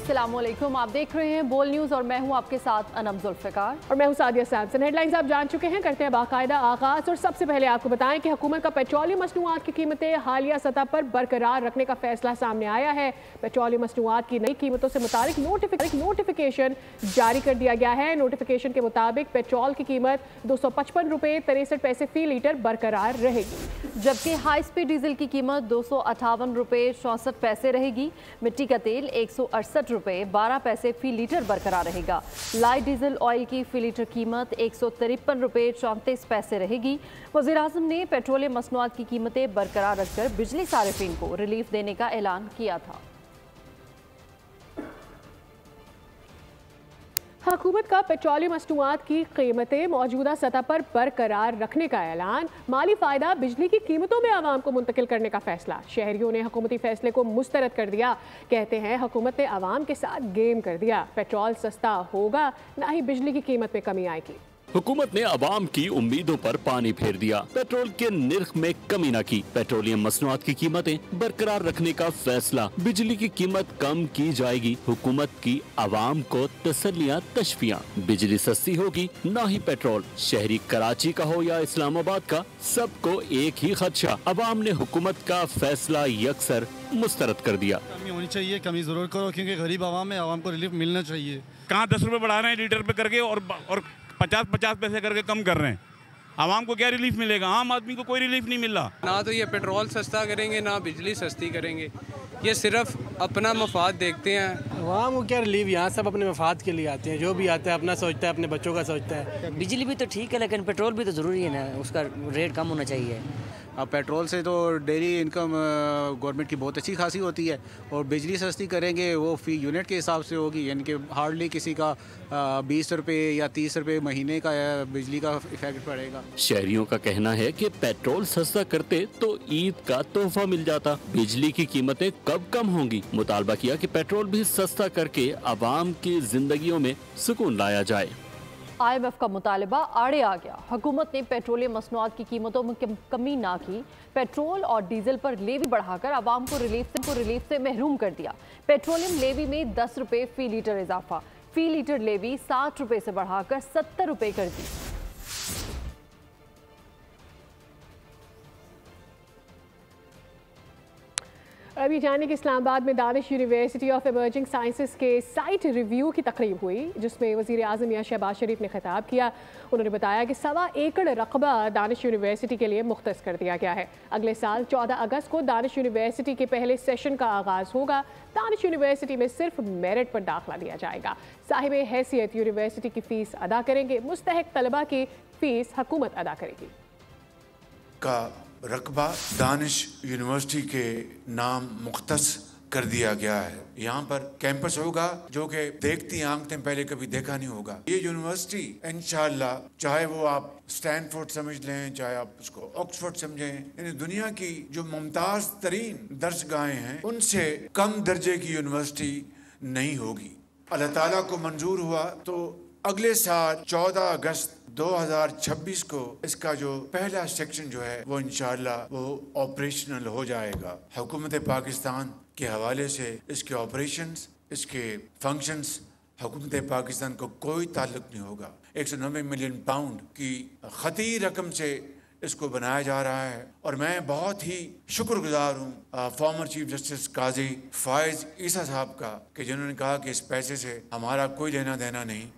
अस्सलामुअलैकुम, आप देख रहे हैं बोल न्यूज़ और मैं हूं आपके साथ अनम जुल्फ़िकार और मैं हूं सादिया सैमसन। हेडलाइंस आप जान चुके हैं, करते हैं बाकायदा आगाज। और सबसे पहले आपको बताएं कि हुकूमत का पेट्रोलियम मसनूआत की कीमतें हालिया सतह पर बरकरार रखने का फैसला सामने आया है। पेट्रोलियम मसनूआत की नई कीमतों से मुतालिक नोटिफिकेशन जारी कर दिया गया है। नोटिफिकेशन के मुताबिक पेट्रोल की कीमत 255 रुपये 63 पैसे फी लीटर बरकरार रहेगी, जबकि हाई स्पीड डीजल की कीमत 258 रुपये 64 पैसे रहेगी। मिट्टी का तेल 168 रुपये 12 पैसे फी लीटर बरकरार रहेगा। लाइट डीजल ऑयल की फी लीटर कीमत 153 रुपये 34 पैसे रहेगी। वज़ीर-ए-आज़म ने पेट्रोलियम मसनूआत की कीमतें बरकरार रखकर बिजली सारिफीन को रिलीफ देने का ऐलान किया था। हुकूमत का पेट्रोलियम मसनूआत की कीमतें मौजूदा सतह पर बरकरार रखने का ऐलान। माली फ़ायदा बिजली की कीमतों में आवाम को मुंतकिल करने का फैसला। शहरियों ने हुकूमती फैसले को मुस्तरद कर दिया। कहते हैं हुकूमत ने आवाम के साथ गेम कर दिया। पेट्रोल सस्ता होगा, ना ही बिजली की कीमत में कमी आएगी। हुकूमत ने अवाम की उम्मीदों पर पानी फेर दिया। पेट्रोल के निर्ख में कमी न की। पेट्रोलियम मसनूआत की कीमतें बरकरार रखने का फैसला। बिजली की कीमत कम की जाएगी। हुकूमत की अवाम को तसल्लियां तशफियां। बिजली सस्ती होगी, न ही पेट्रोल। शहरी कराची का हो या इस्लामाबाद का, सबको एक ही खदशा। अवाम ने हुकूमत का फैसला यकसर मुस्तरद कर दिया। कमी होनी चाहिए, कमी जरूर करो, क्योंकि गरीब आवाम है, आवाम को रिलीफ मिलना चाहिए। कहाँ 10 रुपए बढ़ा रहे हैं लीटर पे करके और 50-50 पैसे करके कम कर रहे हैं। आवाम को क्या रिलीफ मिलेगा? आम आदमी को कोई रिलीफ नहीं मिल रहा। ना तो ये पेट्रोल सस्ता करेंगे, ना बिजली सस्ती करेंगे। ये सिर्फ अपना मफाद देखते हैं। आवाम को क्या रिलीफ, यहाँ सब अपने मफाद के लिए आते हैं। जो भी आता है अपना सोचता है, अपने बच्चों का सोचता है। बिजली भी तो ठीक है, लेकिन पेट्रोल भी तो ज़रूरी है ना, उसका रेट कम होना चाहिए। अब पेट्रोल से तो डेली इनकम गवर्नमेंट की बहुत अच्छी खासी होती है, और बिजली सस्ती करेंगे वो फ़ी यूनिट के हिसाब से होगी, यानी कि हार्डली किसी का 20 रुपये या 30 रुपये महीने का बिजली का इफेक्ट पड़ेगा। शहरियों का कहना है कि पेट्रोल सस्ता करते तो ईद का तोहफा मिल जाता। बिजली की कीमतें कब कम होंगी? मुतालबा किया कि पेट्रोल भी सस्ता करके अवाम की जिंदगियों में सुकून लाया जाए। IMF का मुतालबा आड़े आ गया। हुकूमत ने पेट्रोलियम मसनूआत की कीमतों में कमी ना की। पेट्रोल और डीजल पर लेवी बढ़ाकर आवाम को रिलीफ से महरूम कर दिया। पेट्रोलियम लेवी में 10 रुपये फी लीटर इजाफा। फी लीटर लेवी 60 रुपये से बढ़ाकर 70 रुपये कर दी। अभी जाने कि इस्लामाबाद में Danish university of emerging sciences के साइट रिव्यू की तकरीब हुई, जिसमें वज़ीर आज़म मियां शहबाज शरीफ ने खिताब किया। उन्होंने बताया कि 1.25 एकड़ रकबा दानिश यूनिवर्सिटी के लिए मुख्तस कर दिया गया है। अगले साल 14 अगस्त को दानिश यूनिवर्सिटी के पहले सेशन का आगाज़ होगा। दानिश यूनिवर्सिटी में सिर्फ मेरिट पर दाखिला दिया जाएगा। साहिब हैसियत यूनिवर्सिटी की फ़ीस अदा करेंगे। मुस्तहिक तलबा की फ़ीस हुकूमत अदा करेगी। रकबा दानिश यूनिवर्सिटी के नाम मुख्तस कर दिया गया है। यहाँ पर कैंपस होगा जो कि देखती आंख ने पहले कभी देखा नहीं होगा। ये यूनिवर्सिटी इंशाअल्लाह, चाहे वो आप स्टैनफोर्ड समझ लें, चाहे आप उसको ऑक्सफोर्ड समझें, यानी दुनिया की जो मुमताज तरीन दर्सगाहें हैं, उनसे कम दर्जे की यूनिवर्सिटी नहीं होगी। अल्लाह ताला को मंजूर हुआ तो अगले साल 14 अगस्त 2026 को इसका जो पहला सेक्शन जो है वो इंशाअल्लाह वो ऑपरेशनल हो जाएगा। हुकूमत पाकिस्तान के हवाले से इसके ऑपरेशंस, इसके फंक्शंस हुकूमत पाकिस्तान को कोई ताल्लुक नहीं होगा। 190 मिलियन पाउंड की खती रकम से इसको बनाया जा रहा है, और मैं बहुत ही शुक्रगुजार हूँ फॉर्मर चीफ जस्टिस काजी फायज ईसा साहब का, कि जिन्होंने कहा कि इस पैसे से हमारा कोई लेना देना नहीं।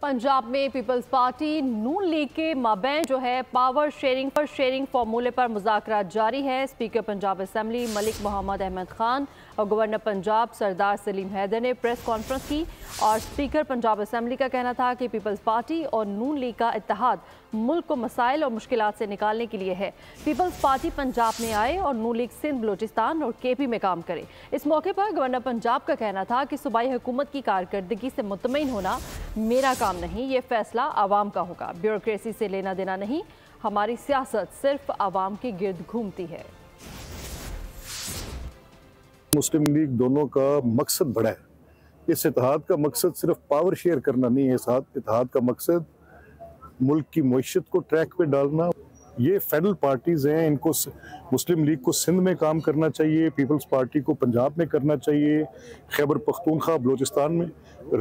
पंजाब में पीपल्स पार्टी नून लीग के माबैन जो है पावर शेयरिंग फार्मूले पर मुज़ाकरात जारी है। स्पीकर पंजाब असम्बली मलिक मोहम्मद अहमद खान और गवर्नर पंजाब सरदार सलीम हैदर ने प्रेस कॉन्फ्रेंस की, और स्पीकर पंजाब असम्बली का कहना था कि पीपल्स पार्टी और नून लीग का इत्तेहाद मुल्क को मसाइल और मुश्किलात से निकालने के लिए है। पीपल्स पार्टी पंजाब में आए और नून लीग सिंध, बलूचिस्तान और KP में काम करे। इस मौके पर गवर्नर पंजाब का कहना था कि सूबाई हुकूमत की कारकर्दगी से मुतमईन होना मेरा काम नहीं, ये फैसला आवाम का होगा। ब्यूरोक्रेसी से लेना देना नहीं, हमारी सियासत सिर्फ आवाम के गिर्द घूमती है। मुस्लिम लीग दोनों का मकसद बड़ा है। इस इत्तेहाद का मकसद सिर्फ पावर शेयर करना नहीं है। इस इत्तेहाद का मकसद मुल्क की मईशत को ट्रैक पे डालना, ये फेडरल पार्टीज हैं, इनको मुस्लिम लीग को सिंध में काम करना चाहिए, पीपल्स पार्टी को पंजाब में करना चाहिए, खैबर पख्तूनख्वा बलूचिस्तान में।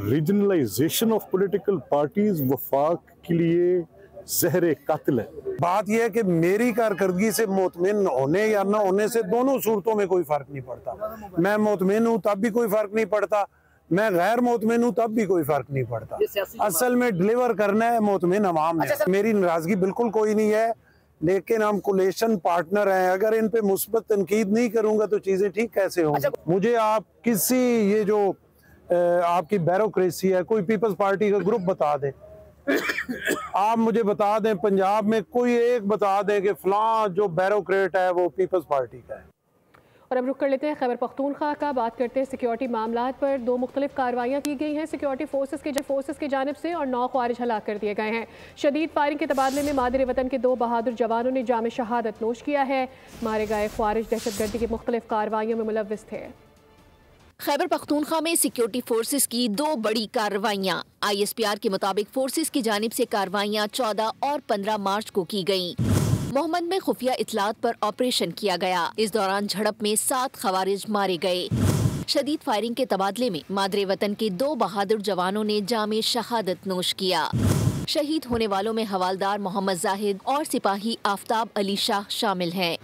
रीजनलाइजेशन ऑफ पॉलिटिकल पार्टीज वफाक के लिए जहर कातिल है। बात यह है कि मेरी कारकर्दगी से मुतमिन होने या ना होने से दोनों सूरतों में कोई फर्क नहीं पड़ता। मैं मुतमिन हूँ तब भी कोई फर्क नहीं पड़ता, मैं गैर मुतमिन हूँ तब भी कोई फर्क नहीं पड़ता। असल में डिलीवर करना है मुतमिन अवाम ने। मेरी नाराजगी बिल्कुल कोई नहीं है, लेकिन हम कोलेशन पार्टनर हैं। अगर इन पे मुस्बत तनकीद नहीं करूंगा तो चीजें ठीक कैसे होंगी? मुझे आप किसी ये जो आपकी ब्यूरोक्रेसी है, कोई पीपल्स पार्टी का ग्रुप बता दें, आप मुझे बता दें पंजाब में कोई एक बता दें कि फलां जो ब्यूरोक्रेट है वो पीपल्स पार्टी का है। और अब रुक कर लेते हैं खैबर पख्तूनख्वा का। बात करते हैं सिक्योरिटी मामलात पर। 2 मुख्तलिफ कार्रवाइयाँ की गई हैं सिक्योरिटी फोर्सेस की जानिब से और 9 ख्वारिज हलाक कर दिए गए हैं। शदीद फायरिंग के तबादले में मादर वतन के 2 बहादुर जवानों ने जाम शहादत नोश किया है। मारे गए ख्वारिज दहशतगर्दी की मुख्तलिफ कार्रवाइयों में मुलव्विस थे। खैबर पख्तूनख्वा में सिक्योरिटी फोर्सेस की 2 बड़ी कार्रवाइयाँ। ISPR के मुताबिक फोर्सेस की जानिब से कार्रवाइयाँ 14 और 15 मार्च को की गयी। मोहम्मद में खुफिया इतलात पर ऑपरेशन किया गया। इस दौरान झड़प में 7 खवारिज मारे गए। शदीद फायरिंग के तबादले में मादरे वतन के 2 बहादुर जवानों ने जामे शहादत नोश किया। शहीद होने वालों में हवालदार मोहम्मद जाहिद और सिपाही आफ्ताब अली शाह शामिल हैं।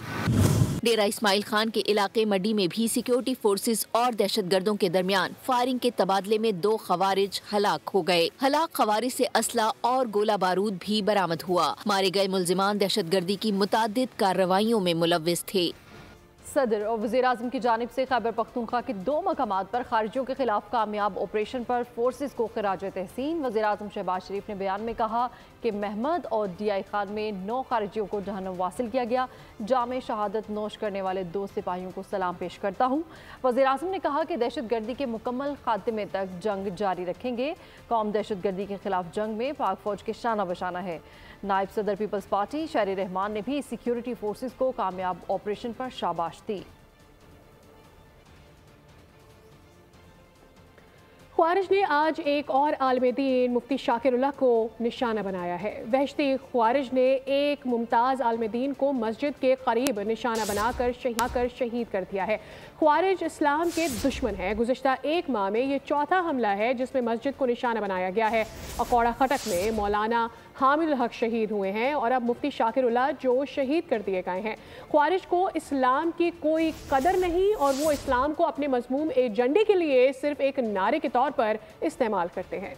डेरा इस्माइल खान के इलाके मड्डी में भी सिक्योरिटी फोर्सेस और दहशतगर्दों के दरमियान फायरिंग के तबादले में 2 खवारिज हलाक हो गए। हलाक खवारिज से असला और गोला बारूद भी बरामद हुआ। मारे गए मुल्जिमान दहशतगर्दी की मुतादिद कार्रवाइयों में मुलव्विस थे। सदर और वज़ीर-ए-आज़म की जानिब से खैबर पख्तूनख्वा के 2 मकामात पर खारिजियों के खिलाफ कामयाब ऑपरेशन पर फोर्सेस को खिराज तहसीन। वज़ीर-ए-आज़म शहबाज शरीफ ने बयान में कहा कि महमद और DI खान में 9 खारिजियों को जहन्नम वासिल किया गया। जामे शहादत नोश करने वाले 2 सिपाहियों को सलाम पेश करता हूँ। वज़ीर-ए-आज़म ने कहा कि दहशतगर्दी के मुकम्मल खात्मे तक जंग जारी रखेंगे। कौम दहशतगर्दी के खिलाफ जंग में पाक फौज के शाना बशाना है। नायब सदर पीपल्स पार्टी शहरी रहमान ने भी सिक्योरिटी फोर्सेस को कामयाब ऑपरेशन पर शाबाश दी। ख्वारिज ने आज एक और आलम दीन मुफ्ती शाकिरुल्लाह को निशाना बनाया है। वहशती ख्वारिज ने एक मुमताज़ आलम दीन को मस्जिद के करीब निशाना बनाकर शहीद कर दिया है। ख्वारिज इस्लाम के दुश्मन है। गुज़िश्ता 1 माह में ये 4था हमला है जिसमें मस्जिद को निशाना बनाया गया है। अकौड़ा खटक में मौलाना हामिद हक शहीद हुए हैं और अब मुफ्ती शाकिरुल्लाह जो शहीद कर दिए गए हैं। ख्वारिज को इस्लाम की कोई कदर नहीं और वो इस्लाम को अपने मज़मूम एजेंडे के लिए सिर्फ एक नारे के तौर पर इस्तेमाल करते हैं।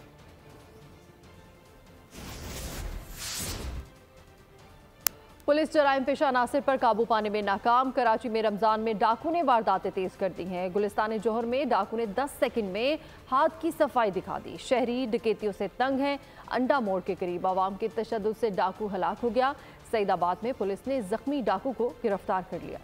पुलिस जराइम पेशा अनासिर पर काबू पाने में नाकाम। कराची में रमजान में डाकू ने वारदातें तेज कर दी हैं। गुलिस्तान जौहर में डाकू ने 10 सेकंड में हाथ की सफाई दिखा दी। शहरी डकैतियों से तंग हैं। अंडा मोड़ के करीब आवाम के तशद्दुद से डाकू हलाक हो गया। सईदाबाद में पुलिस ने जख्मी डाकू को गिरफ्तार कर लिया।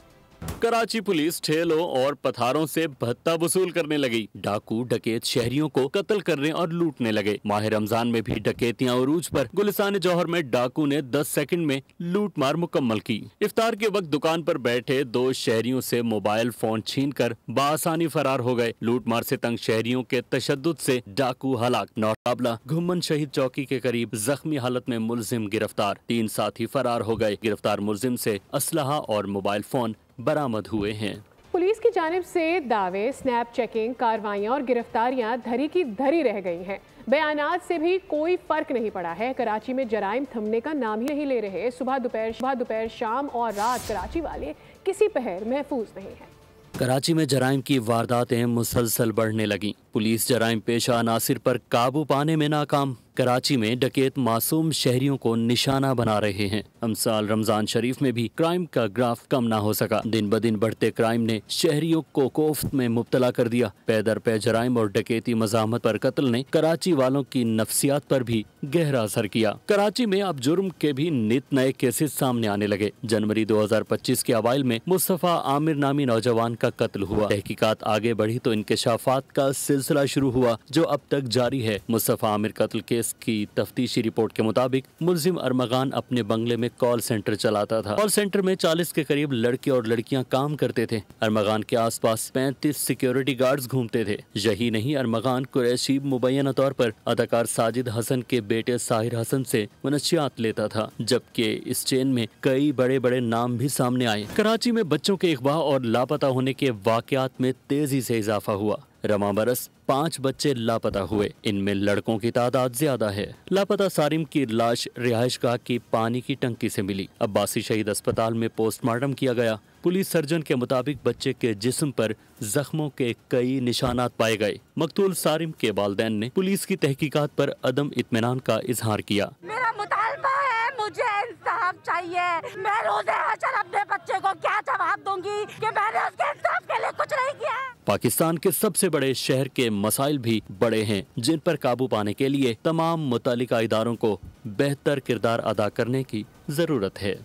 कराची पुलिस ठेलों और पथारों से भत्ता वसूल करने लगी। डाकू डकैत शहरियों को कत्ल करने और लूटने लगे। माह रमजान में भी डकैतियां उरूज पर। गुलिस्तान जौहर में डाकू ने 10 सेकंड में लूट मार मुकम्मल की। इफ्तार के वक्त दुकान पर बैठे 2 शहरियों से मोबाइल फोन छीनकर बासानी फरार हो गए। लूट मार से तंग शहरियों के तशद्दुद से डाकू हलाक। नौटाबला घुम्मन शहीद चौकी के करीब जख्मी हालत में मुलजिम गिरफ्तार। 3 साथी फरार हो गए। गिरफ्तार मुलजिम से असलहा और मोबाइल फोन बरामद हुए हैं। पुलिस की जानिब से दावे, स्नैप चेकिंग, कार्रवाइयाँ और गिरफ्तारियाँ धरी की धरी रह गई हैं। बयानात से भी कोई फर्क नहीं पड़ा है। कराची में जराइम थमने का नाम ही नहीं ले रहे। सुबह दोपहर शाम और रात कराची वाले किसी पहर महफूज नहीं है। कराची में जराइम की वारदातें मुसलसल बढ़ने लगी। पुलिस जराइम पेशा अनासिर पर काबू पाने में नाकाम। कराची में डकैत मासूम शहरियों को निशाना बना रहे हैं। अमसाल रमजान शरीफ में भी क्राइम का ग्राफ कम ना हो सका। दिन ब दिन बढ़ते क्राइम ने शहरियों को कोफ्त में मुब्तला कर दिया। पैदर पे जराइम और डकैती मज़ाहमत पर कत्ल ने कराची वालों की नफ्सियात पर भी गहरा असर किया। कराची में अब जुर्म के भी नित नए केसेस सामने आने लगे। जनवरी 2025 के अवाइल में मुस्तफ़ा आमिर नामी नौजवान का कत्ल हुआ। तहकीकात आगे बढ़ी तो इंकशाफात का सिलसिला शुरू हुआ जो अब तक जारी है। मुस्तफ़ा आमिर कत्ल केस पुलिस की तफ्तीशी रिपोर्ट के मुताबिक मुलजिम अरमगान अपने बंगले में कॉल सेंटर चलाता था। कॉल सेंटर में 40 के करीब लड़के और लड़कियां काम करते थे। अरमगान के आसपास 35 सिक्योरिटी गार्ड्स घूमते थे। यही नहीं, अरमगान कुरैशी मुबैना तौर पर अदाकार साजिद हसन के बेटे साहिर हसन से मनशियात लेता था, जबकि इस चेन में कई बड़े बड़े नाम भी सामने आए। कराची में बच्चों के अगवा और लापता होने के वाकयात में तेजी से इजाफा हुआ। रमा बरस 5 बच्चे लापता हुए, इनमें लड़कों की तादाद ज्यादा है। लापता सारिम की लाश रिहायशगाह की पानी की टंकी से मिली। अब्बासी शहीद अस्पताल में पोस्टमार्टम किया गया। पुलिस सर्जन के मुताबिक बच्चे के जिस्म पर जख्मों के कई निशानात पाए गए। मकतूल सारिम के वालिदैन ने पुलिस की तहकीकात पर अदम इत्मीनान का इजहार किया। मेरा मुतालबा है, मुझे इंसाफ चाहिए। मैं रोज़े हशर अपने बच्चे को क्या जवाब दूंगी कि मैंने उसके इंसाफ के लिए कुछ नहीं किया। पाकिस्तान के सबसे बड़े शहर के मसाइल भी बड़े हैं, जिन पर काबू पाने के लिए तमाम मुतालिका इदारों को बेहतर किरदार अदा करने की जरूरत है।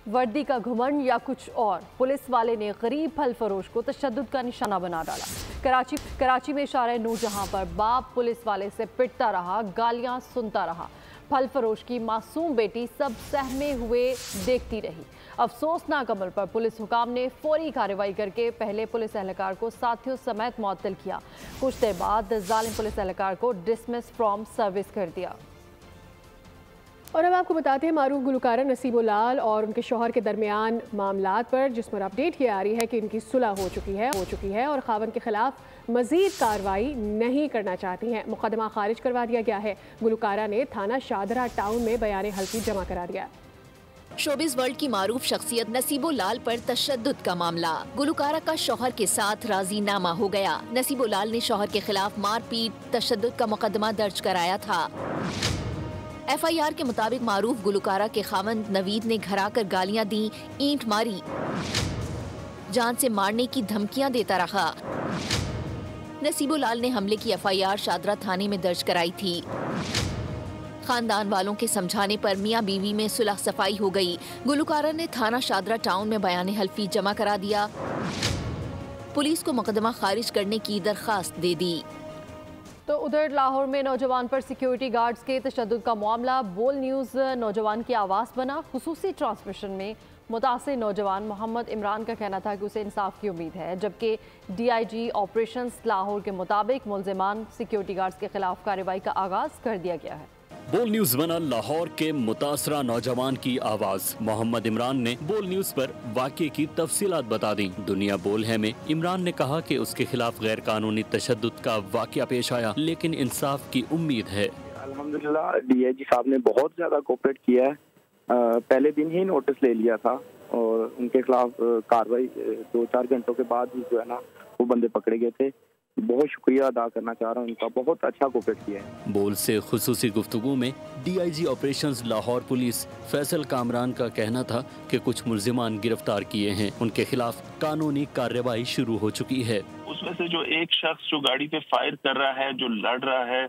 वर्दी का घुमंड या कुछ और, पुलिस वाले ने गरीब फल फरोश को तशद्दुद का निशाना बना डाला। कराची में शारे नूरजहां पर बाप पुलिस वाले से पिटता रहा, गालियां सुनता रहा। फल फरोश की मासूम बेटी सब सहमे हुए देखती रही। अफसोसनाक अमल पर पुलिस हुकाम ने फौरी कार्रवाई करके पहले पुलिस एहलकार को साथियों समेत मुअत्तल किया। कुछ देर बाद जालिम पुलिस एहलकार को डिसमिस फ्रॉम सर्विस कर दिया। और अब आपको बताते हैं मारूफ गुलकारा नसीबो लाल और उनके शौहर के दरमियान मामलात पर, जिस पर अपडेट ये आ रही है कि इनकी सुलह हो चुकी है और खावन के खिलाफ मजीद कार्रवाई नहीं करना चाहती हैं। मुकदमा खारिज करवा दिया गया है। गुलकारा ने थाना शादरा टाउन में बयान हल्फी जमा करा दिया। शोबिस वर्ल्ड की मारूफ शख्सियत नसीबो लाल पर तशद्दुद का मामला। गुलकारा का शौहर के साथ राजीनामा हो गया। नसीबो लाल ने शौहर के खिलाफ मारपीट तशद्दुद का मुकदमा दर्ज कराया था। FIR के मुताबिक मारूफ गुलकारा के खावंद नवीद ने घर आकर गालियां दी, ईंट मारी, जान से मारने की धमकियां देता रहा। नसीबो लाल ने हमले की FIR शादरा थाने में दर्ज कराई थी। खानदान वालों के समझाने पर मियां बीवी में सुलह सफाई हो गई। गुलकारा ने थाना शादरा टाउन में बयान हल्फी जमा करा दिया। पुलिस को मुकदमा खारिज करने की दरखास्त दे दी। तो उधर लाहौर में नौजवान पर सिक्योरिटी गार्ड्स के तशद्दुद का मामला बोल न्यूज़ नौजवान की आवाज़ बना। खुसूसी ट्रांसमिशन में मुतासिर नौजवान मोहम्मद इमरान का कहना था कि उसे इंसाफ की उम्मीद है, जबकि DIG ऑपरेशंस लाहौर के मुताबिक मुल्जिमान सिक्योरिटी गार्ड्स के खिलाफ कार्रवाई का आगाज कर दिया गया है। बोल न्यूज बना लाहौर के मुतासरा नौजवान की आवाज। मोहम्मद इमरान ने बोल न्यूज पर वाक़े की तफसीलात बता दी। दुनिया बोल है में इमरान ने कहा कि उसके खिलाफ गैर कानूनी तशद्दुद का वाक़या पेश आया, लेकिन इंसाफ की उम्मीद है। अल्हम्दुलिल्लाह DIG साहब ने बहुत ज्यादा कोऑपरेट किया है। पहले दिन ही नोटिस ले लिया था और उनके खिलाफ कार्रवाई 2-4 घंटों के बाद ही जो है ना वो बंदे पकड़े गए थे। बहुत शुक्रिया अदा करना चाह रहा हूँ उनका, बहुत अच्छा कोऑपरेट किया है। बोल से खुसूसी गुफ्तगू में DIG operations Lahore police Faisal Kamran का कहना था कि कुछ मुल्जिमान गिरफ्तार किए हैं, उनके खिलाफ कानूनी कार्रवाई शुरू हो चुकी है। उसमें से जो एक शख्स जो गाड़ी पे फायर कर रहा है, जो लड़ रहा है,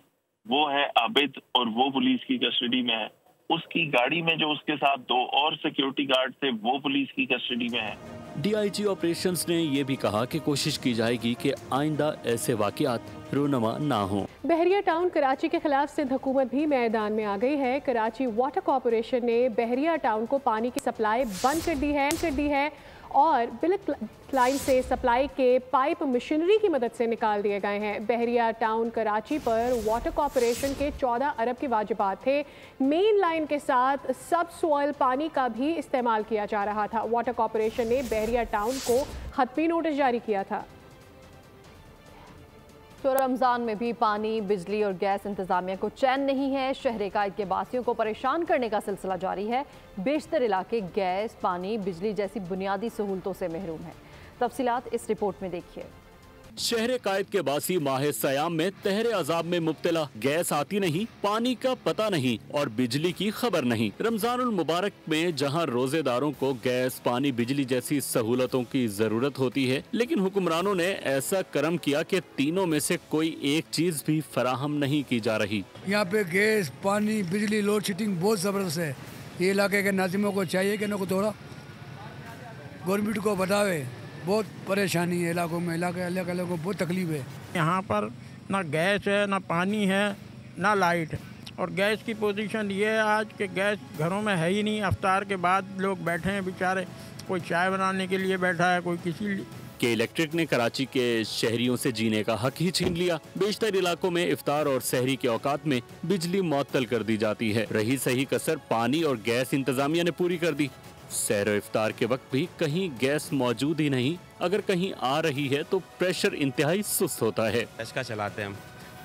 वो है आबिद और वो पुलिस की कस्टडी में है। उसकी गाड़ी में जो उसके साथ 2 और सिक्योरिटी गार्ड थे वो पुलिस की कस्टडी में है। DIG ऑपरेशंस ने ये भी कहा कि कोशिश की जाएगी कि आइंदा ऐसे वाकयात रोनमा ना हो। बहरिया टाउन कराची के खिलाफ सिंध हुकूमत भी मैदान में आ गई है। कराची वाटर कॉरपोरेशन ने बहरिया टाउन को पानी की सप्लाई बंद कर दी है और बिल्क लाइन से सप्लाई के पाइप मशीनरी की मदद से निकाल दिए गए हैं। बहरिया टाउन कराची पर वाटर कॉरपोरेशन के 14 अरब के वाजिबात थे। मेन लाइन के साथ सब सॉइल पानी का भी इस्तेमाल किया जा रहा था। वाटर कॉरपोरेशन ने बहरिया टाउन को खतमी नोटिस जारी किया था। तो रमज़ान में भी पानी, बिजली और गैस इंतजामिया को चैन नहीं है। शहर कायद के बासियों को परेशान करने का सिलसिला जारी है। बेशतर इलाके गैस, पानी, बिजली जैसी बुनियादी सहूलतों से महरूम है। तफसीलात इस रिपोर्ट में देखिए। शहर कायद के बासी माह सयाम में तहरे अजाब में मुब्तला, गैस आती नहीं, पानी का पता नहीं और बिजली की खबर नहीं। रमजानुल मुबारक में जहां रोजेदारों को गैस, पानी, बिजली जैसी सहूलतों की जरूरत होती है, लेकिन हुक्मरानों ने ऐसा करम किया कि तीनों में से कोई एक चीज भी फराहम नहीं की जा रही। यहाँ पे गैस, पानी, बिजली, लोड शेडिंग बहुत जबरदस्त है। ये इलाके के नाजिमों को चाहिए कि न थोड़ा गवर्नमेंट को बतावे। बहुत परेशानी है इलाकों में, इलाके को बहुत तकलीफ है। यहाँ पर ना गैस है, ना पानी है, ना लाइट, और गैस की पोजीशन ये है आज कि गैस घरों में है ही नहीं। अफ्तार के बाद लोग बैठे हैं बेचारे, कोई चाय बनाने के लिए बैठा है, कोई किसी के इलेक्ट्रिक ने कराची के शहरियों से जीने का हक ही छीन लिया। बेशतर इलाकों में इफ्तार और सहरी के औकात में बिजली मुअत्तल कर दी जाती है। रही सही कसर पानी और गैस इंतजामिया ने पूरी कर दी। सहर और इफ्तार के वक्त भी कहीं गैस मौजूद ही नहीं, अगर कहीं आ रही है तो प्रेशर इंतहाई सुस्त होता है। इसका चलाते हम,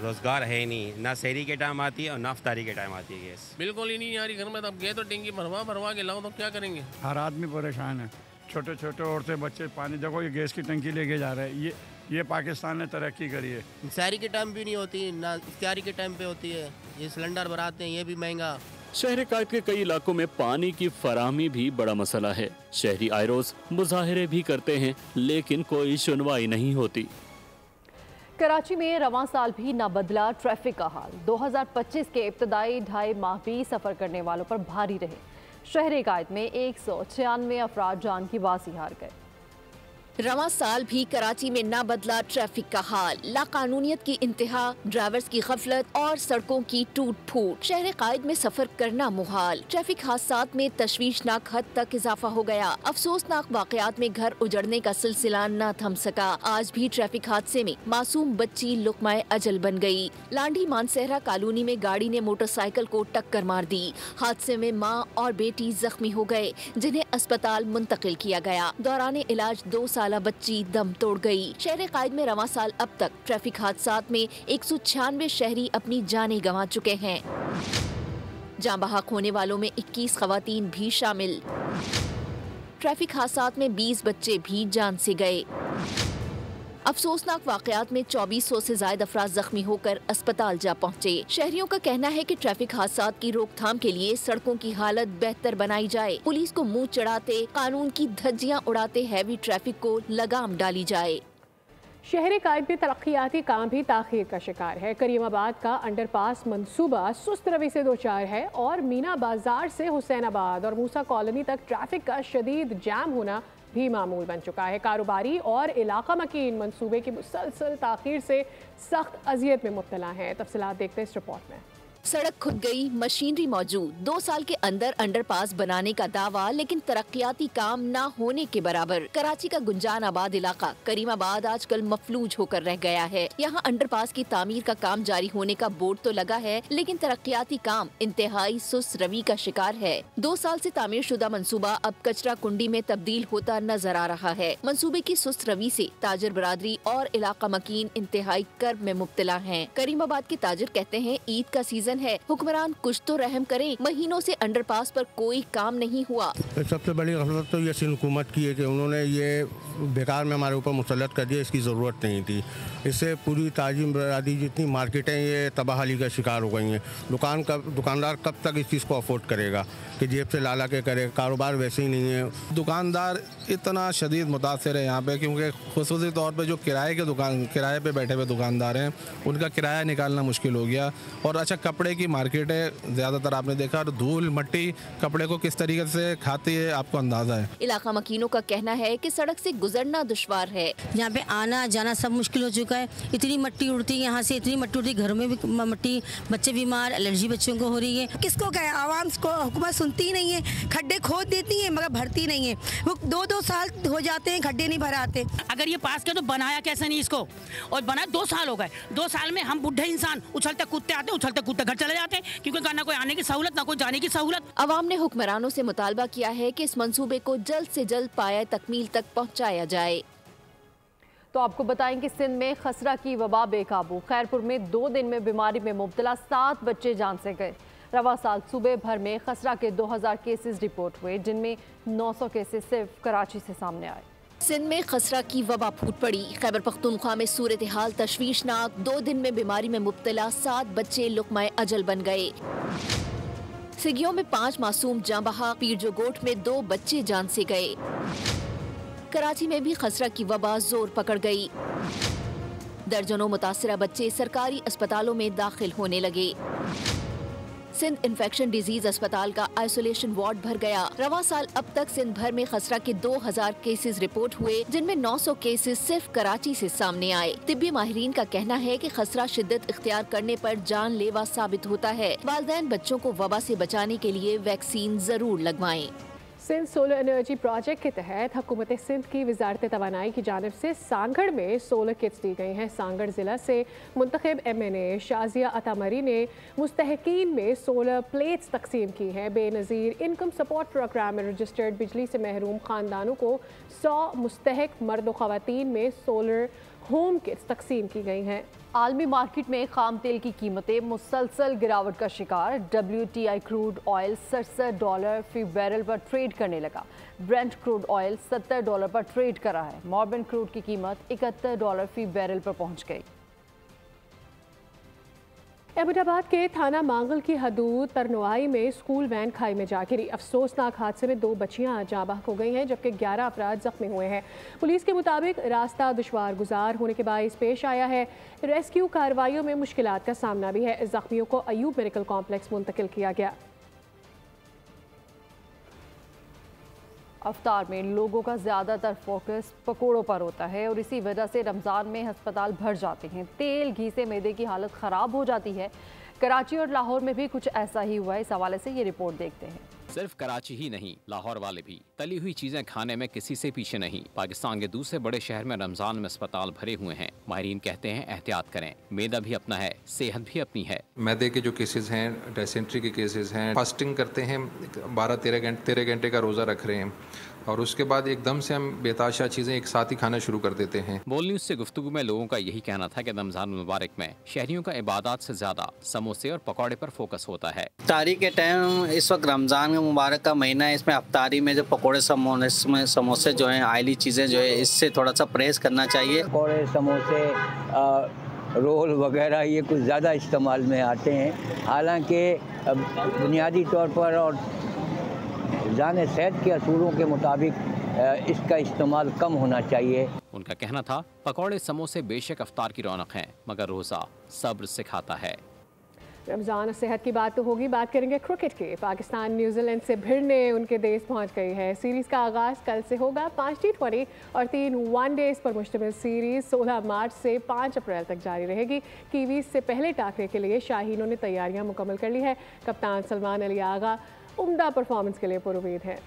रोजगार है ही नहीं, ना सहरी के टाइम आती है और ना इफ्तारी के टाइम आती है गैस। बिल्कुल ही नहीं आ रही घर में। अब गए तो टेंकी भरवा के लाओ तो क्या करेंगे। हर आदमी परेशान है, छोटे छोटे औरतें बच्चे पानी, देखो ये गैस की टंकी लेके जा रहे हैं। ये पाकिस्तान ने तरक्की करी है। सहरी के टाइम भी नहीं होती, ना इफ्तारी के टाइम पे होती है। ये सिलेंडर भराते हैं, ये भी महंगा। शहर कायद के कई इलाकों में पानी की फराहमी भी बड़ा मसला है। शहरी आए रोज मुजाहरे भी करते हैं, लेकिन कोई सुनवाई नहीं होती। कराची में रवां साल भी न बदला ट्रैफिक का हाल। 2025 के इब्तदाई 2.5 माह भी सफर करने वालों पर भारी रहे। शहरी कायद में 196 अफराद जान की बाजी हार गए। रवां साल भी कराची में ना बदला ट्रैफिक का हाल। लाकानूनियत की इंतहा, ड्राइवर्स की गफलत और सड़कों की टूट फूट। शहर कायद में सफर करना मुहाल। ट्रैफिक हादसात में तशवीशनाक हद तक इजाफा हो गया। अफसोसनाक वाकयात में घर उजड़ने का सिलसिला न थम सका। आज भी ट्रैफिक हादसे में मासूम बच्ची लुकमाए अजल बन गई। लांडी मानसहरा कॉलोनी में गाड़ी ने मोटरसाइकिल को टक्कर मार दी। हादसे में माँ और बेटी जख्मी हो गए, जिन्हें अस्पताल मुंतकिल किया गया। दौरान इलाज 2 साल बच्ची दम तोड़ गई। शहर कायद में रवां साल अब तक ट्रैफिक हादसात में 196 शहरी अपनी जानें गंवा चुके हैं। जान बहक होने वालों में 21 खवातीन भी शामिल। ट्रैफिक हादसात में 20 बच्चे भी जान से गए। अफसोसनाक वाकयात में 2400 से ज्यादा अफराद जख्मी होकर अस्पताल जा पहुँचे। शहरियों का कहना है कि ट्रैफिक हादसात की रोकथाम के लिए सड़कों की हालत बेहतर बनाई जाए। पुलिस को मुंह चढ़ाते, कानून की धज्जियां उड़ाते हैवी ट्रैफिक को लगाम डाली जाए। शहर कायद में तरक्याती काम भी ताखीर का शिकार है। करीमाबाद का अंडरपास मंसूबा सुस्त रवि से दो चार है और मीना बाजार से हुसैनाबाद और मूसा कॉलोनी तक ट्रैफिक का शदीद जाम होना भी मामूल बन चुका है। कारोबारी और इलाका मकीन मंसूबे की मुसलसल ताखीर से सख्त अजियत में मुब्तला हैं। तफसीलात देखते हैं इस रिपोर्ट में। सड़क खुद गई, मशीनरी मौजूद। 2 साल के अंदर अंडरपास बनाने का दावा, लेकिन तरक्याती काम न होने के बराबर। कराची का गुंजान आबाद इलाका करीमाबाद आजकल मफलूज होकर रह गया है। यहाँ अंडरपास की तामीर का काम जारी होने का बोर्ड तो लगा है, लेकिन तरक्याती काम इंतहाई सुस्त रवि का शिकार है। 2 साल से तामीर शुदा मंसूबा अब कचरा कुंडी में तब्दील होता नजर आ रहा है। मंसूबे की सुस्त रवि से ताजर बरादरी और इलाका मकीन इंतहाई कर्ब में मुब्तला है। करीमाबाद के ताजर कहते हैं ईद का सीजन है, हुक्मरान कुछ तो रहम करें। महीनों से अंडरपास पर कोई काम नहीं हुआ। सबसे बड़ी गफलत तो ये सिंध हुकूमत की है कि उन्होंने ये बेकार में हमारे ऊपर मुसल्लत कर दिया। इसकी ज़रूरत नहीं थी। इससे पूरी ताजिम बरादरी जितनी मार्केटें ये तबाही का शिकार हो गई हैं। दुकानदार कब तक इस चीज़ को अफोर्ड करेगा कि जेब से ला के करे। कारोबार वैसे ही नहीं है। दुकानदार इतना शदीद मुतासर है यहाँ पे, क्योंकि खुसूसी तौर पे जो किराए पे बैठे हुए दुकानदार हैं, उनका किराया निकालना मुश्किल हो गया। और अच्छा, कपड़े की मार्केट है ज़्यादातर, आपने देखा, और धूल मट्टी कपड़े को किस तरीके से खाती है आपको अंदाज़ा है। इलाका मकीनों का कहना है कि सड़क से गुजरना दुश्वार है। यहाँ पे आना जाना सब मुश्किल हो चुका है। इतनी मट्टी उड़ती है यहाँ से, इतनी मट्टी उड़ती है, घरों में भी मट्टी, बच्चे बीमार, एलर्जी बच्चों को हो रही है। किसको कहे, आवाम को हुकूमत सुनती ही नहीं है। खड्डे खोद देती है मगर भरती नहीं है। वो 2-2 साल हो जाते हैं, खड्डे नहीं भराते। अगर ये पास किया तो बनाया कैसे नहीं इसको, और बनाया 2 साल हो गए। 2 साल में हम बुढ़े इंसान उछलते कूदते आते, उछलते कूदते घर चले जाते हैं, क्योंकि ना कोई आने की सहूलत ना कोई जाने की सहूलत। अवाम ने हुक्मरानों से मुतालबा किया है कि इस मंसूबे को जल्द से जल्द पाया तकमील तक पहुँचाया जाए। तो आपको बताएं कि सिंध में खसरा की वबा बेकाबू। खैरपुर में 2 दिन में बीमारी में मुब्तला 7 बच्चे जान से गए। रवा साल सूबे भर में खसरा के 2000 केसेस रिपोर्ट हुए, जिनमें 900 केसेस सिर्फ कराची से सामने आए। सिंध में खसरा की वबा फूट पड़ी। खैबर पख्तूनख्वा में सूरत हाल तशवीशनाक। 2 दिन में बीमारी में मुब्तला 7 बच्चे लुकमाए अजल बन गए। सिगियों में 5 मासूम जान बहक। पीरजोगोट में 2 बच्चे जान से गए। कराची में भी खसरा की वबा जोर पकड़ गई। दर्जनों मुतासिरा बच्चे सरकारी अस्पतालों में दाखिल होने लगे। सिंध इन्फेक्शन डिजीज अस्पताल का आइसोलेशन वार्ड भर गया। रवा साल अब तक सिंध भर में खसरा के 2000 केसेस रिपोर्ट हुए, जिनमें 900 केसेस सिर्फ कराची से सामने आए। तिब्बी माहिरीन का कहना है कि खसरा शिद्दत इख्तियार करने पर जानलेवा साबित होता है। वालिदैन बच्चों को वबा से बचाने के लिए वैक्सीन जरूर लगवाएं। सिंध सोलर एनर्जी प्रोजेक्ट के तहत हुकूमत सिंध की वजारत तवानाई की जानिब से सांगड़ में सोलर किट्स दी गई हैं। सांगड़ ज़िला से मुंतखब MNA शाजिया अतामरी ने मुस्तहकीन में सोलर प्लेट्स तकसीम की हैं। बेनज़ीर इनकम सपोर्ट प्रोग्राम में रजिस्टर्ड बिजली से महरूम ख़ानदानों को 100 मुस्तहक मर्द व ख़वातीन में सोलर होम किट्स तकसीम की गई हैं। आलमी मार्केट में खाम तेल की कीमतें मुसलसल गिरावट का शिकार। WTI क्रूड ऑयल $67 फी बैरल पर ट्रेड करने लगा। ब्रेंट क्रूड ऑयल $70 पर ट्रेड कर रहा है। मॉर्बन क्रूड की कीमत $71 फी बैरल पर पहुंच गई। एबटाबाद के थाना मांगल की हदूद तरनवाई में स्कूल वैन खाई में जा गिरी। अफसोसनाक हादसे में 2 बच्चियां जाँ बहक हो गई हैं, जबकि 11 अफराद जख्मी हुए हैं। पुलिस के मुताबिक रास्ता दुश्वार गुजार होने के बायस पेश आया है। रेस्क्यू कार्रवाइयों में मुश्किलात का सामना भी है। जख्मियों को अयूब मेडिकल कॉम्प्लेक्स मुंतकिल किया गया। अफ्तार में लोगों का ज़्यादातर फोकस पकोड़ों पर होता है और इसी वजह से रमज़ान में अस्पताल भर जाते हैं। तेल घी से मैदे की हालत ख़राब हो जाती है। कराची और लाहौर में भी कुछ ऐसा ही हुआ है। इस हवाले से ये रिपोर्ट देखते हैं। सिर्फ कराची ही नहीं, लाहौर वाले भी तली हुई चीजें खाने में किसी से पीछे नहीं। पाकिस्तान के दूसरे बड़े शहर में रमजान में अस्पताल भरे हुए हैं। माहिरीन कहते हैं एहतियात करें, मैदा भी अपना है, सेहत भी अपनी है। मैदे के जो केसेस हैं, डिसेंट्री के केसेस हैं, फास्टिंग करते हैं, 12-13 घंटे का रोज़ा रख रहे हैं और उसके बाद एकदम से हम बेताशा चीज़ें एक साथ ही खाना शुरू कर देते हैं। बोल न्यूज़ से गुफ्तगू में लोगों का यही कहना था कि रमजान मुबारक में शहरियों का इबादत से ज़्यादा समोसे और पकौड़े पर फोकस होता है। इफ्तारी के टाइम इस वक्त रमज़ान मुबारक का महीना है, इसमें इफ्तारी में जो पकौड़े समोसे जो हैं, आयली चीज़ें जो है, इससे थोड़ा सा परहेज़ करना चाहिए। पकौड़े, समोसे, रोल वगैरह ये कुछ ज़्यादा इस्तेमाल में आते हैं। हालांकि बुनियादी तौर पर और जाने सेहत के असूलों के मुताबिक इसका इस्तेमाल कम होना चाहिए। उनका कहना था पकौड़े समोसे बेशक अफ्तार की रौनक हैं, मगर रोज़ा सब्र सिखाता है। रमज़ान और सेहत की बात तो होगी, बात करेंगे क्रिकेट की। पाकिस्तान न्यूजीलैंड से भिड़ने उनके देश पहुंच गई है। सीरीज़ का आगाज़ कल से होगा। 5 T20 और 3 वनडेज पर मुश्तमिल सीरीज़ 16 मार्च से 5 अप्रैल तक जारी रहेगी। कीवीज़ से पहले टाकरे के लिए शाहीनों ने तैयारियां मुकम्मल कर ली है। कप्तान सलमान अली आगा उम्दा परफॉर्मेंस के लिए पुरुमीद है।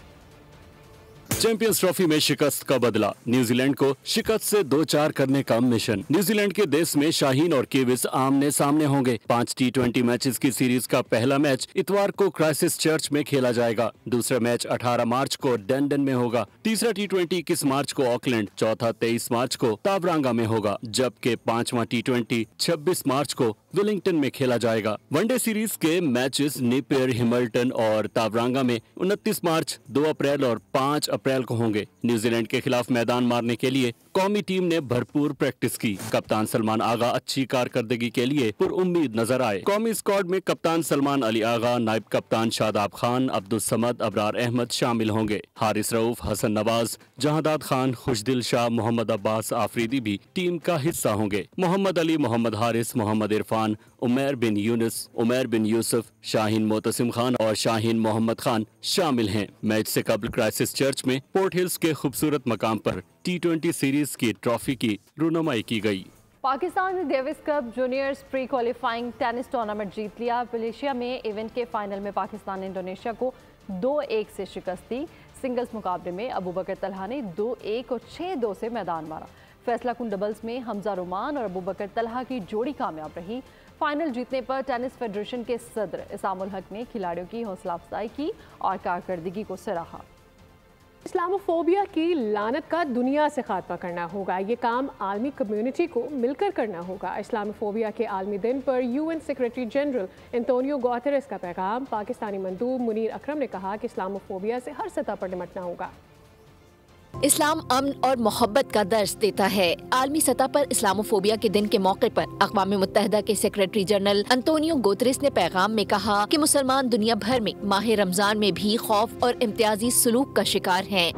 चैंपियंस ट्रॉफी में शिकस्त का बदला, न्यूजीलैंड को शिकस्त से 2-4 करने का मिशन। न्यूजीलैंड के देश में शाहीन और कीवीज आमने सामने होंगे। 5 T20 मैचेस की सीरीज का पहला मैच इतवार को क्राइसिस चर्च में खेला जाएगा। दूसरा मैच 18 मार्च को डंडन में होगा। तीसरा T20 21 मार्च को ऑकलैंड, चौथा 23 मार्च को तावरांगा में होगा, जबकि 5वां T20 26 मार्च को वेलिंगटन में खेला जाएगा। वनडे सीरीज के मैचेस नेपियर, हिमल्टन और तावरांगा में 29 मार्च, 2 अप्रैल और 5 अप्रैल को होंगे। न्यूजीलैंड के खिलाफ मैदान मारने के लिए कौमी टीम ने भरपूर प्रैक्टिस की। कप्तान सलमान आगा अच्छी कारकर्दगी के लिए पुरउम्मीद नजर आए। कौमी स्क्वाड में कप्तान सलमान अली आगा, नायब कप्तान शादाब खान, अब्दुल समद, अबरार अहमद शामिल होंगे। हारिस रऊफ, हसन नवाज, जहादाद खान, खुशदिल शाह, मोहम्मद अब्बास आफरीदी भी टीम का हिस्सा होंगे। मोहम्मद अली, मोहम्मद हारिस, मोहम्मद इरफान, उमैर बिन यूनुस, उमैर बिन यूसुफ, शाहीन मोतसिम खान और शाहीन मोहम्मद खान शामिल हैं। मैच से कबल क्राइसिस चर्च में पोर्ट हिल्स के खूबसूरत मकाम पर T20 सीरीज की ट्रॉफी की रुनुमाई की गई। पाकिस्तान ने Davis cup juniors pre qualifying tennis tournament जीत लिया। मलेशिया में इवेंट के फाइनल में पाकिस्तान ने इंडोनेशिया को 2-1 से शिकस्त दी। सिंगल्स मुकाबले में अबू बकर तलहा ने 2-1 और 6-2 से मैदान मारा। फैसला कुन डबल्स में हमजा रुमान और अबू बकर तलहा की जोड़ी कामयाब रही। फाइनल जीतने पर टेनिस फेडरेशन के सदर इसामुल हक ने खिलाड़ियों की हौसला अफजाई की और कारकर्दगी को सराहा। इस्लामोफोबिया की लानत का दुनिया से खात्मा करना होगा। ये काम आलमी कम्युनिटी को मिलकर करना होगा। इस्लामोफोबिया के आलमी दिन पर UN secretary general Antonio Guterres का पैगाम। पाकिस्तानी मंदूब मुनीर अकरम ने कहा कि इस्लामोफोबिया से हर सतह पर निपटना होगा। इस्लाम अमन और मोहब्बत का दर्स देता है। आलमी सतह पर इस्लामोफोबिया के दिन के मौके पर अक़वाम मुत्तहिदा के सेक्रेटरी जनरल एंटोनियो गुतेरेस ने पैगाम में कहा कि मुसलमान दुनिया भर में माह रमजान में भी खौफ और इम्तियाजी सलूक का शिकार हैं।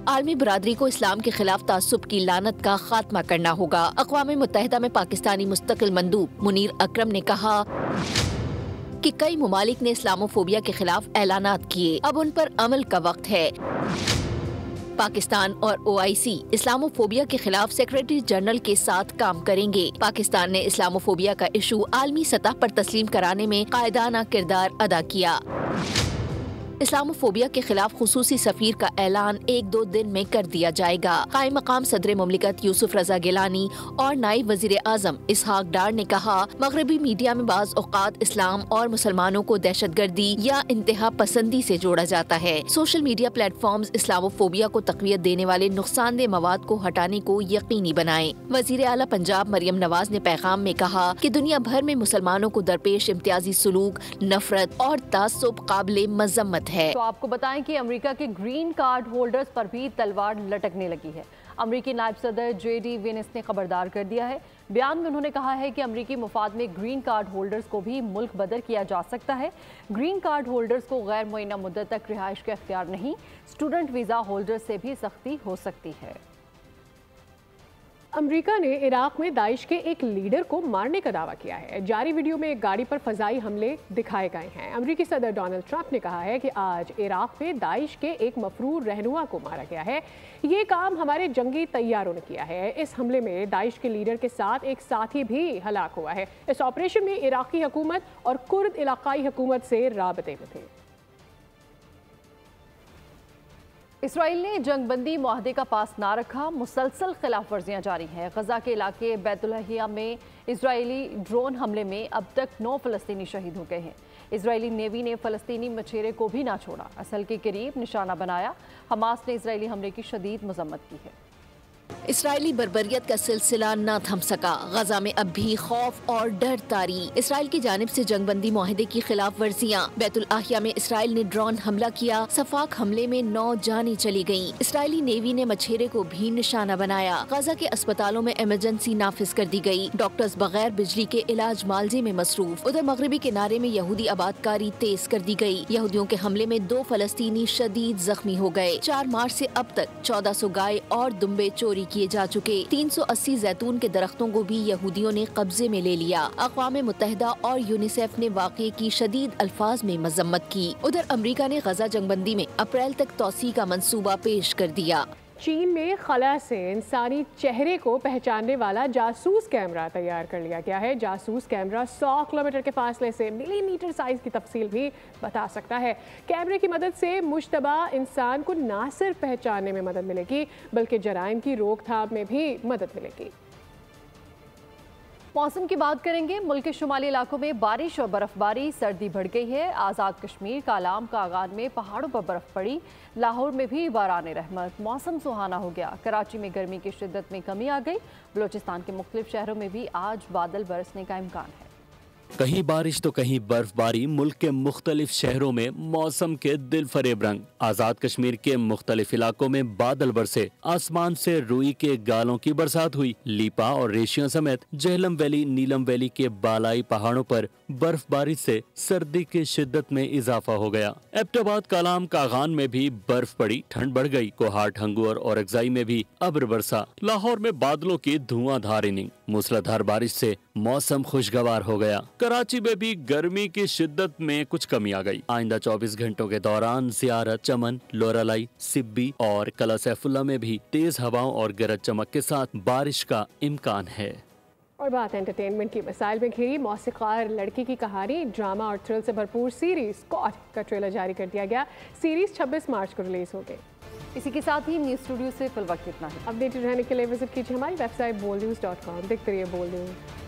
आलमी बरादरी को इस्लाम के खिलाफ तासुब की लानत का खात्मा करना होगा। अक़वाम मुत्तहिदा में पाकिस्तानी मुस्तकिल मंदूब मुनीर अकरम ने कहा कि कई मुमालिक ने इस्लामोफोबिया के खिलाफ ऐलानात किए, अब उन पर अमल का वक्त है। पाकिस्तान और OIC इस्लामोफोबिया के खिलाफ सेक्रेटरी जनरल के साथ काम करेंगे। पाकिस्तान ने इस्लामोफोबिया का इशू आलमी सतह पर तस्लीम कराने में कायदाना किरदार अदा किया। इस्लामोफोबिया के खिलाफ खुसूसी सफीर का ऐलान 1-2 दिन में कर दिया जाएगा। कायम मकाम सदर मुमलिकत यूसुफ रजा गिलानी और नायब वजीर आजम इसहाक डार ने कहा, मगरबी मीडिया में बाज़ औक़ात इस्लाम और मुसलमानों को दहशतगर्दी या इंतहा पसंदी से जोड़ा जाता है। सोशल मीडिया प्लेटफॉर्म्स इस्लामोफोबिया को तक़वियत देने वाले नुकसानदेह मवाद को हटाने को यकीनी बनाएं। वजीर आला पंजाब मरियम नवाज ने पैगाम में कहा कि दुनिया भर में मुसलमानों को दरपेश इम्तियाजी सलूक, नफरत और तासुब काबिले मजम्मत है। तो आपको बताएं कि अमेरिका के ग्रीन कार्ड होल्डर्स पर भी तलवार लटकने लगी है। अमेरिकी नायब सदर JD वेंस ने खबरदार कर दिया है। बयान में उन्होंने कहा है कि अमेरिकी मुफाद में ग्रीन कार्ड होल्डर्स को भी मुल्क बदर किया जा सकता है। ग्रीन कार्ड होल्डर्स को गैर मुअय्यना मुद्दत तक रिहाइश का इख्तियार नहीं, स्टूडेंट वीज़ा होल्डर्स से भी सख्ती हो सकती है। अमेरिका ने इराक में दाइश के एक लीडर को मारने का दावा किया है। जारी वीडियो में एक गाड़ी पर फजाई हमले दिखाए गए हैं। अमेरिकी सदर डोनाल्ड ट्रंप ने कहा है कि आज इराक में दाइश के एक मफरूर रहनुमा को मारा गया है। ये काम हमारे जंगी तैयारों ने किया है। इस हमले में दाइश के लीडर के साथ एक साथी भी हलाक हुआ है। इस ऑपरेशन में इराकी हुकूमत और कुर्द इलाकाई हुकूमत से राबते में थे। इसराइल ने जंगबंदी मुआहदे का पास ना रखा, मुसलसल खिलाफ वर्जियाँ जारी हैं। गजा के इलाके बैतुलहिया में इजरायली ड्रोन हमले में अब तक 9 फ़लस्तीनी शहीद हो गए हैं। इजरायली नेवी ने फ़लस्तीनी मछेरे को भी ना छोड़ा, असल के करीब निशाना बनाया। हमास ने इजरायली हमले की शदीद मजम्मत की है। इसराइली बर्बरियत का सिलसिला न थम सका। गजा में अब भी खौफ और डर तारी। इसराइल की जानिब से जंगबंदी मुआहदे की खिलाफ वर्जियाँ। बैतुल-आहिया में इसराइल ने ड्रोन हमला किया। सफाक हमले में 9 जानें चली गयीं। इसराइली नेवी ने मछेरे को भी निशाना बनाया। गजा के अस्पतालों में इमरजेंसी नाफिज कर दी गयी। डॉक्टर्स बगैर बिजली के इलाज मालजे में मसरूफ। उधर मगरबी किनारे में यहूदी आबादकारी तेज कर दी गयी। यहूदियों के हमले में 2 फ़लस्तीनी शदीद जख्मी हो गए। 4 मार्च से अब तक 1400 गाय और दुम्बे चोरी किए जा चुके। 380 जैतून के दरख्तों को भी यहूदियों ने कब्जे में ले लिया। अक़वाम मुत्तहिदा और यूनिसेफ ने वाक़े की शदीद अल्फाज में मजम्मत की। उधर अमरीका ने गजा जंगबंदी में अप्रैल तक तोसी का मंसूबा पेश कर दिया। चीन में खला से इंसानी चेहरे को पहचानने वाला जासूस कैमरा तैयार कर लिया गया है। जासूस कैमरा 100 किलोमीटर के फासले से मिलीमीटर साइज की तफसील भी बता सकता है। कैमरे की मदद से मुश्तबा इंसान को न सिर्फ पहचानने में मदद मिलेगी बल्कि जराइम की रोकथाम में भी मदद मिलेगी। मौसम की बात करेंगे। मुल्क के शुमाली इलाकों में बारिश और बर्फबारी, सर्दी बढ़ गई है। आज़ाद कश्मीर, कालाम, कागान में पहाड़ों पर बर्फ पड़ी। लाहौर में भी बारान रहमत। मौसम सुहाना हो गया। कराची में गर्मी की शिद्दत में कमी आ गई। बलोचिस्तान के मुख्तलिफ शहरों में भी आज बादल बरसने का इम्कान है। कहीं बारिश तो कहीं बर्फबारी। मुल्क के मुख्तलिफ शहरों में मौसम के दिल फरेब रंग। आज़ाद कश्मीर के मुख्तलिफ इलाकों में बादल बरसे। आसमान से रुई के गालों की बरसात हुई। लीपा और रेशिया समेत जहलम वैली, नीलम वैली के बालाई पहाड़ों पर बर्फबारी से सर्दी की शिद्दत में इजाफा हो गया। एबटाबाद, कालाम, कागान में भी बर्फ पड़ी, ठंड बढ़ गई। कोहाट, हंगू और औरकजाई में भी अब्र बरसा। लाहौर में बादलों की धुआंधार इनिंग। मूसलाधार बारिश से मौसम खुशगवार हो गया। कराची में भी गर्मी की शिद्दत में कुछ कमी आ गई। आइंदा 24 घंटों के दौरान ज़ियारत, चमन, लोरालाई, सिब्बी और कला सैफुल्ला में भी तेज हवाओं और गरज चमक के साथ बारिश का इम्कान है। और बात एंटरटेनमेंट की। मिसाइल में घिरी मौसीक़ार लड़की की कहानी, ड्रामा और थ्रिल से भरपूर सीरीज स्कॉट का ट्रेलर जारी कर दिया गया। सीरीज 26 मार्च को रिलीज हो गई। इसी के साथ ही न्यूज़ स्टूडियो से फिल वक्त इतना है। अपडेटेड रहने के लिए विजिट कीजिए हमारी वेबसाइट boldnews.com। देखते रहिए बोल्ड न्यूज़।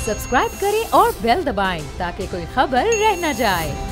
सब्सक्राइब करें और बेल दबाएं ताकि कोई खबर रह न जाए।